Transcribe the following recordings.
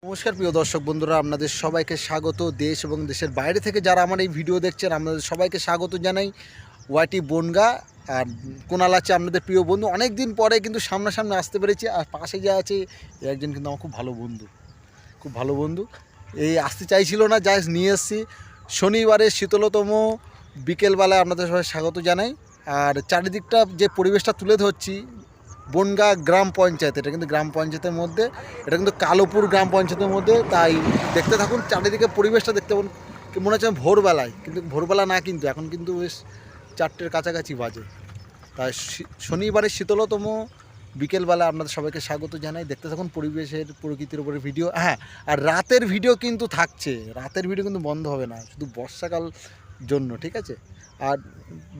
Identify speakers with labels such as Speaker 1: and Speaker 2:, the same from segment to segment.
Speaker 1: নমস্কার প্রিয় দর্শক বন্ধুরা, আপনাদের সবাইকে স্বাগত। দেশ এবং দেশের বাইরে থেকে যারা আমার এই ভিডিও দেখছেন আপনাদের সবাইকে স্বাগত জানাই। ওয়াইটি বনগা আর কোনাল আছে আপনাদের প্রিয় বন্ধু। অনেক দিন পরে কিন্তু সামনাসামনি আসতে পেরেছি। আর পাশে যা আছে একজন কিন্তু আমার খুব ভালো বন্ধু। এই আসতে চাইছিল না, যা নিয়ে এসেছি। শনিবারের শীতলতম বিকেলবেলায় আপনাদের সবাই স্বাগত জানাই। আর চারিদিকটা যে পরিবেশটা তুলে ধরছি, বনগা গ্রাম পঞ্চায়েত, এটা কিন্তু গ্রাম পঞ্চায়েতের মধ্যে, এটা কিন্তু কালোপুর গ্রাম পঞ্চায়েতের মধ্যে। তাই দেখতে থাকুন, চারিদিকে পরিবেশটা দেখতে পাবেন। মনে হচ্ছে ভোরবেলায়, কিন্তু ভোরবেলা না, কিন্তু এখন কিন্তু বেশ 4টের কাছাকাছি বাজে। তাই শনিবারের শীতলতম বিকেলবেলা আপনাদের সবাইকে স্বাগত জানাই। দেখতে থাকুন পরিবেশের, প্রকৃতির উপরে ভিডিও। হ্যাঁ, আর রাতের ভিডিও কিন্তু থাকছে, রাতের ভিডিও কিন্তু বন্ধ হবে না, শুধু বর্ষাকাল জন্য, ঠিক আছে? আর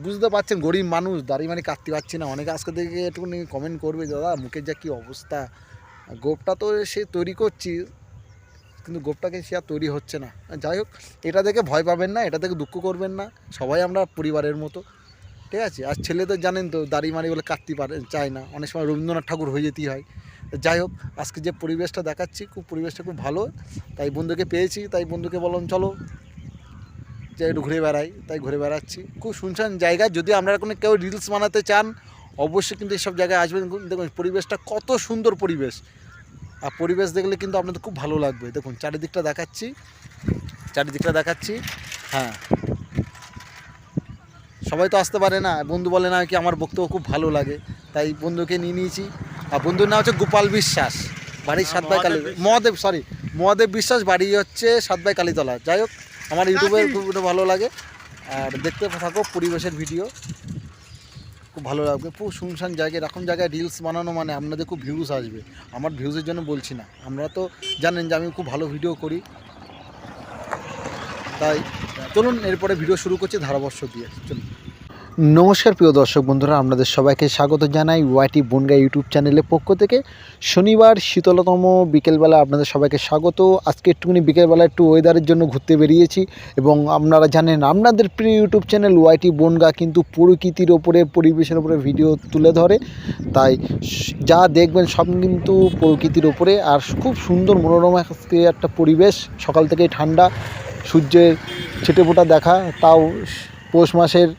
Speaker 1: বুঝতে পারছেন গরিব মানুষ, দাড়ি কাটতে পারছি না। অনেকে আজকে থেকে একটুখানি কমেন্ট করবে, দাদা মুখের যা কী অবস্থা। গোপটা তো সে তৈরি করছি, কিন্তু গোপটাকে সে আর তৈরি হচ্ছে না। যাই হোক, এটা দেখে ভয় পাবেন না, এটা দেখে দুঃখ করবেন না, সবাই আমরা পরিবারের মতো, ঠিক আছে? আর ছেলেদের জানেন তো, দাড়ি বলে কাটতে চায় না, অনেক সময় রবীন্দ্রনাথ ঠাকুর হয়ে যেতেই হয়। যাই হোক, আজকে যে পরিবেশটা দেখাচ্ছি, পরিবেশটা খুব ভালো। তাই বন্ধুকে পেয়েছি, তাই বন্ধুকে বললাম চলো যে একটু ঘুরে বেড়াই, তাই ঘুরে বেড়াচ্ছি। খুব শুনশান জায়গা। যদি আপনারা কোনো কেউ রিলস বানাতে চান, অবশ্যই কিন্তু এইসব জায়গায় আসবেন। দেখুন পরিবেশটা কত সুন্দর পরিবেশ, আর পরিবেশ দেখলে কিন্তু আপনাদের খুব ভালো লাগবে। দেখুন চারিদিকটা দেখাচ্ছি। হ্যাঁ, সবাই তো আসতে পারে না, বন্ধু বলে না কি আমার বক্তব্য খুব ভালো লাগে, তাই বন্ধুকে নিয়ে নিয়েছি। আর বন্ধুর নাম হচ্ছে গোপাল বিশ্বাস, বাড়ি সাতবাই কালী, মহাদেব বিশ্বাস, বাড়ি হচ্ছে সাতবাই কালীতলা। যাই হোক, আমার ইউটিউবে খুব ভালো লাগে। আর দেখতে থাকো পরিবেশের ভিডিও, খুব ভালো লাগবে। খুব শুনশান জায়গায়, এরকম জায়গায় রিলস বানানো মানে আপনাদের খুব ভিউজ আসবে। আমার ভিউজের জন্য বলছি না, আপনারা তো জানেন যে আমি খুব ভালো ভিডিও করি। তাই চলুন এরপরে ভিডিও শুরু করছি ধারাবর্ষ দিয়ে। চলুন। নমস্কার প্রিয় দর্শক বন্ধুরা, আপনাদের সবাইকে স্বাগত জানাই ওয়াইটি বনগা ইউটিউব চ্যানেলের পক্ষ থেকে। শনিবার শীতলতম বিকেলবেলা আপনাদের সবাইকে স্বাগত। আজকে একটুখানি বিকেলবেলা একটু ওয়েদারের জন্য ঘুরতে বেরিয়েছি। এবং আপনারা জানেন আপনাদের প্রিয় ইউটিউব চ্যানেল ওয়াইটি বনগা কিন্তু প্রকৃতির ওপরে, পরিবেশের ওপরে ভিডিও তুলে ধরে। তাই যা দেখবেন সব কিন্তু প্রকৃতির ওপরে। আর খুব সুন্দর মনোরম একটা পরিবেশ, সকাল থেকেই ঠান্ডা, সূর্যের ছিটেফোঁটা দেখা। তাও পৌষ মাসের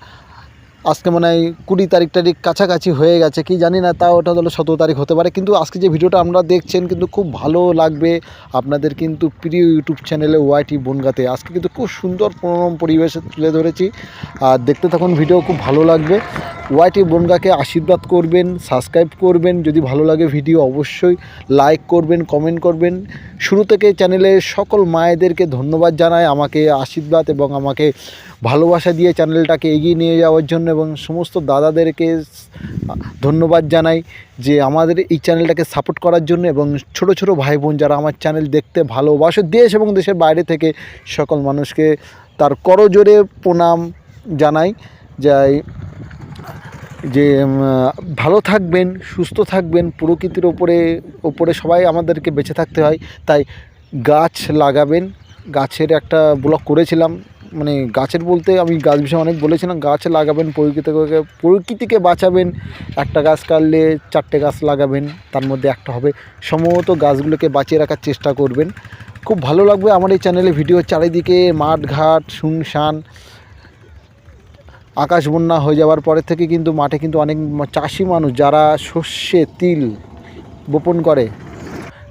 Speaker 1: আজকে মনে হয় 20 তারিখ কাছাকাছি হয়ে গেছে, কি জানি না, তাও ওটা হলো 17 তারিখ হতে পারে। কিন্তু আজকে যে ভিডিওটা আপনারা দেখছেন কিন্তু খুব ভালো লাগবে আপনাদের, কিন্তু প্রিয় ইউটিউব চ্যানেলে ওয়াইটি বনগাতে আজকে কিন্তু খুব সুন্দর মনোরম পরিবেশে তুলে ধরেছি। আর দেখতে থাকুন ভিডিও, খুব ভালো লাগবে। ওয়াইটি বনগাকে আশীর্বাদ করবেন, সাবস্ক্রাইব করবেন, যদি ভালো লাগে ভিডিও অবশ্যই লাইক করবেন, কমেন্ট করবেন। শুরু থেকে চ্যানেলের সকল মায়েদেরকে ধন্যবাদ জানাই, আমাকে আশীর্বাদ এবং আমাকে ভালোবাসা দিয়ে চ্যানেলটাকে এগিয়ে নিয়ে যাওয়ার জন্য। এবং সমস্ত দাদাদেরকে ধন্যবাদ জানাই যে আমাদের এই চ্যানেলটাকে সাপোর্ট করার জন্য। এবং ছোট ছোট ভাই বোন যারা আমার চ্যানেল দেখতে ভালোবাসে, দেশ এবং দেশের বাইরে থেকে সকল মানুষকে তার করজোরে প্রণাম জানাই। যাই যে ভালো থাকবেন, সুস্থ থাকবেন। প্রকৃতির ওপরে সবাই আমাদেরকে বেঁচে থাকতে হয়, তাই গাছ লাগাবেন। গাছের একটা ব্লগ করেছিলাম, মানে গাছের বলতে আমি গাছ বিষয়ে অনেক বলেছিলাম। গাছ লাগাবেন, প্রকৃতিকে বাঁচাবেন। একটা গাছ কাটলে 4টে গাছ লাগাবেন, তার মধ্যে একটা হবে। সম্ভবত গাছগুলোকে বাঁচিয়ে রাখার চেষ্টা করবেন। খুব ভালো লাগবে আমার এই চ্যানেলে ভিডিও। চারিদিকে মাঠঘাট শুনশান, আকাশ বন্যা হয়ে যাওয়ার পরে থেকে কিন্তু মাঠে কিন্তু অনেক চাষি মানুষ যারা সর্ষে তিল বপন করে,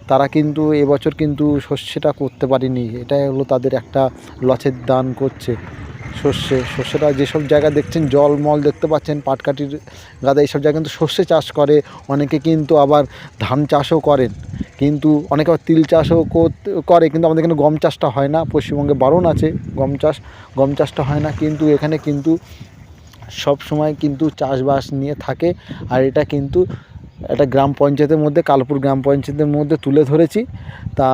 Speaker 1: তারা কিন্তু এবছর কিন্তু সর্ষেটা করতে পারেনি। এটাই হলো তাদের একটা লসের দান করছে। সর্ষেটা যেসব জায়গা দেখছেন, জলমল দেখতে পাচ্ছেন, পাটকাঠির গাদা, এইসব জায়গায় কিন্তু সর্ষে চাষ করে। অনেকে কিন্তু আবার ধান চাষও করেন, কিন্তু অনেকে আবার তিল চাষও করে। কিন্তু আমাদের এখানে গম চাষটা হয় না। পশ্চিমবঙ্গে বারণ আছে গম চাষটা হয় না, কিন্তু এখানে কিন্তু সব সময় কিন্তু চাষবাস নিয়ে থাকে। আর এটা কিন্তু একটা গ্রাম পঞ্চায়েতের মধ্যে, কালপুর গ্রাম পঞ্চায়েতের মধ্যে তুলে ধরেছি। তা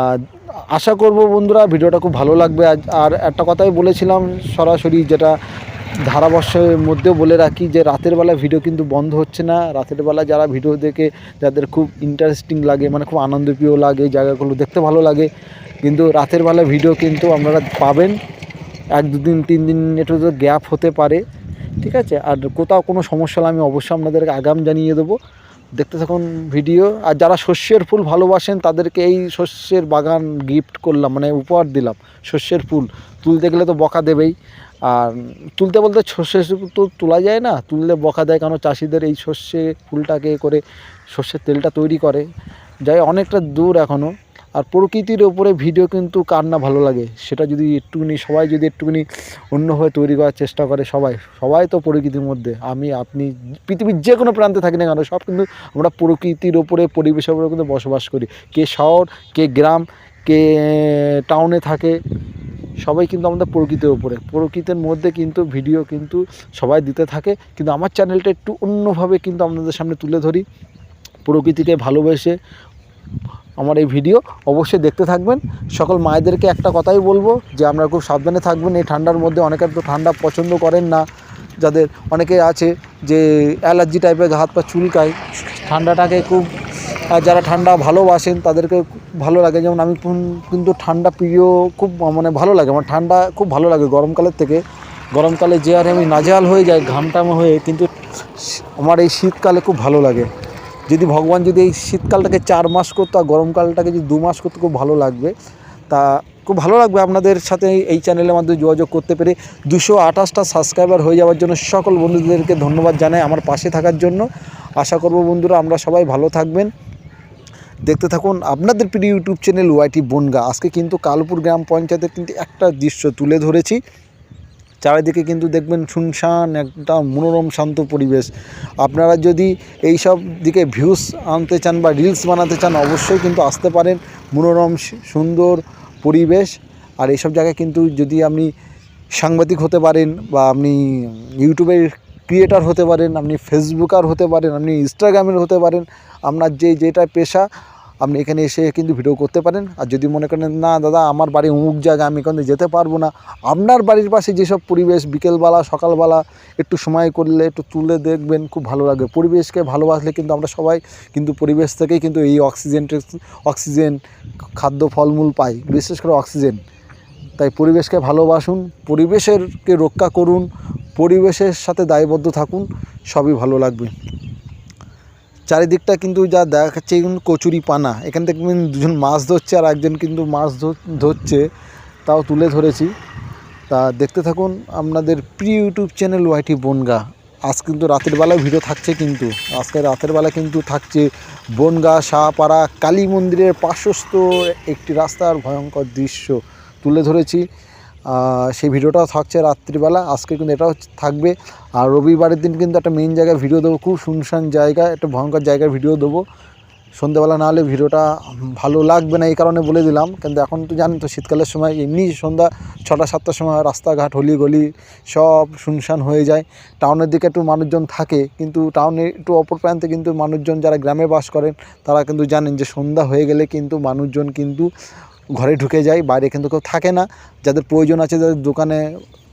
Speaker 1: আশা করব বন্ধুরা ভিডিওটা খুব ভালো লাগবে। আর একটা কথাই বলেছিলাম সরাসরি, যেটা ধারাবর্ষের মধ্যেও বলে রাখি, যে রাতের বেলা ভিডিও কিন্তু বন্ধ হচ্ছে না। রাতের বেলা যারা ভিডিও দেখে, যাদের খুব ইন্টারেস্টিং লাগে, মানে খুব আনন্দপ্রিয় লাগে, জায়গাগুলো দেখতে ভালো লাগে, কিন্তু রাতের বেলা ভিডিও কিন্তু আপনারা পাবেন। 1-2 দিন 3 দিন একটু গ্যাপ হতে পারে, ঠিক আছে? আর কোথাও কোনো সমস্যা হলে আমি অবশ্যই আপনাদেরকে আগাম জানিয়ে দেবো। দেখতে থাকুন ভিডিও। আর যারা শস্যের ফুল ভালোবাসেন তাদেরকে এই শস্যের বাগান গিফট করলাম, মানে উপহার দিলাম। শস্যের ফুল তুলতে গেলে তো বকা দেবেই, আর তুলতে বলতে শস্যের তো তোলা যায় না, তুললে বকা দেয়, কারণ চাষিদের এই শস্যে ফুলটাকে করে সর্ষের তেলটা তৈরি করে, যাই অনেকটা দূর এখনও। আর প্রকৃতির ওপরে ভিডিও কিন্তু কার না ভালো লাগে, সেটা যদি একটুখানি সবাই যদি একটুখানি অন্যভাবে তৈরি করার চেষ্টা করে, সবাই তো প্রকৃতির মধ্যে, আমি আপনি পৃথিবীর যে কোনো প্রান্তে থাকি না কেন, সব কিন্তু আমরা প্রকৃতির ওপরে পরিবেশের ওপরে কিন্তু বসবাস করি। কে শহর, কে গ্রাম, কে টাউনে থাকে, সবাই কিন্তু আমাদের প্রকৃতির ওপরে, প্রকৃতির মধ্যে কিন্তু ভিডিও কিন্তু সবাই দিতে থাকে। কিন্তু আমার চ্যানেলটা একটু অন্যভাবে কিন্তু আপনাদের সামনে তুলে ধরি, প্রকৃতিকে ভালোবেসে আমার এই ভিডিও অবশ্যই দেখতে থাকবেন। সকল মায়েদেরকে একটা কথাই বলবো যে আপনারা খুব সাবধানে থাকবেন এই ঠান্ডার মধ্যে। অনেকে তো ঠান্ডা পছন্দ করেন না, যাদের অনেকে আছে যে অ্যালার্জি টাইপের হাত পা চুলকায়, ঠান্ডাটাকে খুব, আর যারা ঠান্ডা ভালোবাসেন তাদেরকে ভালো লাগে। যেমন আমি কিন্তু ঠান্ডা প্রিয়, খুব মানে ভালো লাগে আমার ঠান্ডা, খুব ভালো লাগে গরমকালের থেকে। গরমকালে যে আরে আমি নাজেহাল হয়ে যাই ঘামটাম হয়ে, কিন্তু আমার এই শীতকালে খুব ভালো লাগে। যদি ভগবান যদি এই শীতকালটাকে 4 মাস করতো আর গরমকালটাকে যদি 2 মাস করতো, খুব ভালো লাগবে। তা খুব ভালো লাগবে আপনাদের সাথে এই চ্যানেলের মাধ্যমে যোগাযোগ করতে পেরে। 228টা সাবস্ক্রাইবার হয়ে যাওয়ার জন্য সকল বন্ধুদেরকে ধন্যবাদ জানাই আমার পাশে থাকার জন্য। আশা করব বন্ধুরা আমরা সবাই ভালো থাকবেন। দেখতে থাকুন আপনাদের প্রিয় ইউটিউব চ্যানেল ওয়াইটি বনগাঁ। আজকে কিন্তু কালপুর গ্রাম পঞ্চায়েতের কিন্তু একটা দৃশ্য তুলে ধরেছি। চারিদিকে কিন্তু দেখবেন শুনশান একটা মনোরম শান্ত পরিবেশ। আপনারা যদি এই সব দিকে ভিউস আনতে চান বা রিলস বানাতে চান, অবশ্যই কিন্তু আসতে পারেন। মনোরম সুন্দর পরিবেশ। আর এইসব জায়গায় কিন্তু যদি আপনি সাংবাদিক হতে পারেন, বা আপনি ইউটিউবের ক্রিয়েটার হতে পারেন, আপনি ফেসবুকার হতে পারেন, আপনি ইনস্টাগ্রামের হতে পারেন, আপনার যেটা পেশা, আপনি এখানে এসে কিন্তু ভিডিও করতে পারেন। আর যদি মনে করেন না দাদা আমার বাড়ি অমুক জায়গায়, আমি এখানে যেতে পারবো না, আপনার বাড়ির পাশে যেসব পরিবেশ বিকেলবেলা সকালবেলা একটু সময় করলে একটু তুলে দেখবেন, খুব ভালো লাগে। পরিবেশকে ভালোবাসলে কিন্তু আমরা সবাই কিন্তু পরিবেশ থেকেই কিন্তু এই অক্সিজেন খাদ্য ফলমূল পাই, বিশেষ করে অক্সিজেন। তাই পরিবেশকে ভালোবাসুন, পরিবেশকে রক্ষা করুন, পরিবেশের সাথে দায়বদ্ধ থাকুন, সবই ভালো লাগবে। চারিদিকটা কিন্তু যা দেখাচ্ছে কিন্তু কচুরি পানা, এখানে দেখবেন দুজন মাছ ধরছে আর একজন কিন্তু মাছ ধরছে, তাও তুলে ধরেছি। তা দেখতে থাকুন আপনাদের প্রিয় ইউটিউব চ্যানেল ওয়াইটি বনগাঁ। আজ কিন্তু রাতের বেলায় ভিডিও থাকছে, কিন্তু আজকে রাতের বেলা কিন্তু থাকছে বনগাঁ শাহপাড়া কালী মন্দিরের পার্শ্বস্থ একটি রাস্তার ভয়ঙ্কর দৃশ্য তুলে ধরেছি। সেই ভিডিওটাও থাকছে রাত্রিবেলা, আজকে কিন্তু এটাও থাকবে। আর রবিবারের দিন কিন্তু একটা মেইন জায়গায় ভিডিও দেবো, খুব শুনশান জায়গা, একটা ভয়ঙ্কর জায়গায় ভিডিও দেবো। সন্ধ্যেবেলা না হলে ভিডিওটা ভালো লাগবে না, এই কারণে বলে দিলাম। কিন্তু এখন তো জানেন তো শীতকালের সময় এমনি সন্ধ্যা 6টা-7টার সময় রাস্তাঘাট গলি সব শুনশান হয়ে যায়। টাউনের দিকে একটু মানুষজন থাকে, কিন্তু টাউনে একটু অপর প্রান্তে কিন্তু মানুষজন যারা গ্রামে বাস করেন তারা কিন্তু জানেন যে সন্ধ্যা হয়ে গেলে কিন্তু মানুষজন কিন্তু ঘরে ঢুকে যায়, বাইরে কিন্তু কেউ থাকে না। যাদের প্রয়োজন আছে, যাদের দোকানে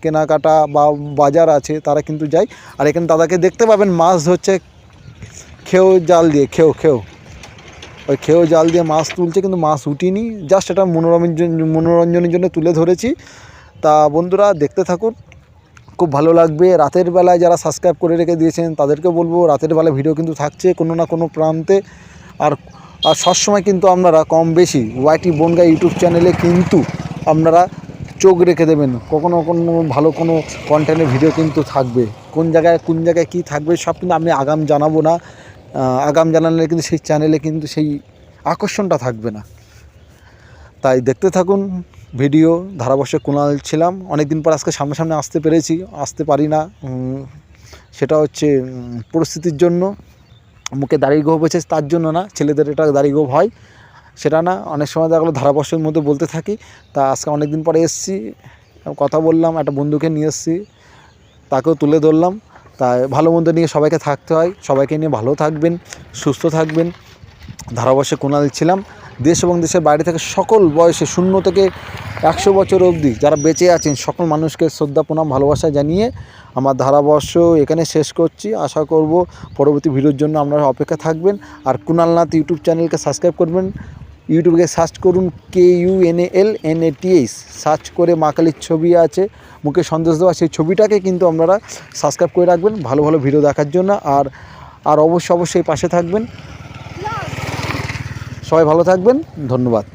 Speaker 1: কেনাকাটা বা বাজার আছে, তারা কিন্তু যায়। আর এখানে দাদাকে দেখতে পাবেন মাছ ধরছে খেও জাল দিয়ে, ওই খেও জাল দিয়ে মাছ তুলছে, কিন্তু মাছ উঠিনি, জাস্ট এটা মনোরঞ্জনের জন্য তুলে ধরেছি। তা বন্ধুরা দেখতে থাকুন, খুব ভালো লাগবে। রাতের বেলায় যারা সাবস্ক্রাইব করে রেখে দিয়েছেন তাদেরকে বলবো, রাতের বেলায় ভিডিও কিন্তু থাকছে কোনো না কোনো প্রান্তে। আর সবসময় কিন্তু আপনারা কম বেশি ওয়াইটি বনগাঁ ইউটিউব চ্যানেলে কিন্তু আপনারা চোখ রেখে দেবেন, কখনো ভালো কোনো কন্টেন্টের ভিডিও কিন্তু থাকবে। কোন জায়গায় কী থাকবে সব কিন্তু আমি আগাম জানাবো না, আগাম জানালে কিন্তু সেই চ্যানেলে কিন্তু সেই আকর্ষণটা থাকবে না। তাই দেখতে থাকুন ভিডিও। ধারাবর্ষে কুণাল ছিলাম, অনেক দিন পর আজকে সামনে আসতে পারি না, সেটা হচ্ছে পরিস্থিতির জন্য। মুখে দাড়ি গোঁফ হয়েছে তার জন্য না, ছেলেদের এটা দাড়ি গোঁফ হয় সেটা না, অনেক সময় দেখা গেলো ধারাবর্ষের মধ্যে বলতে থাকি। তা আজকে অনেক দিন পরে এসেছি, কথা বললাম, একটা বন্ধুকে নিয়ে এসেছি, তাকেও তুলে ধরলাম। তাই ভালো মন্দ নিয়ে সবাইকে থাকতে হয়, সবাইকে নিয়ে ভালো থাকবেন, সুস্থ থাকবেন। ধারাবর্ষে কুণাল ছিলাম। দেশ এবং দেশের বাইরে থেকে সকল বয়সে 0 থেকে 100 বছর অবধি যারা বেঁচে আছেন সকল মানুষকে শ্রদ্ধা প্রণাম ভালোবাসা জানিয়ে আমার ধারাবর্ষ এখানে শেষ করছি। আশা করব পরবর্তী ভিডিওর জন্য আপনারা অপেক্ষা থাকবেন। আর কুণালনাথ ইউটিউব চ্যানেলকে সাবস্ক্রাইব করবেন। ইউটিউবে সার্চ করুন KUNALNATH, সার্চ করে মা কালীর ছবি আছে, মুখে সন্দেশ দেওয়া, সেই ছবিটাকে কিন্তু আপনারা সাবস্ক্রাইব করে রাখবেন ভালো ভিডিও দেখার জন্য। আর আর অবশ্যই পাশে থাকবেন। সবাই ভালো থাকবেন, ধন্যবাদ।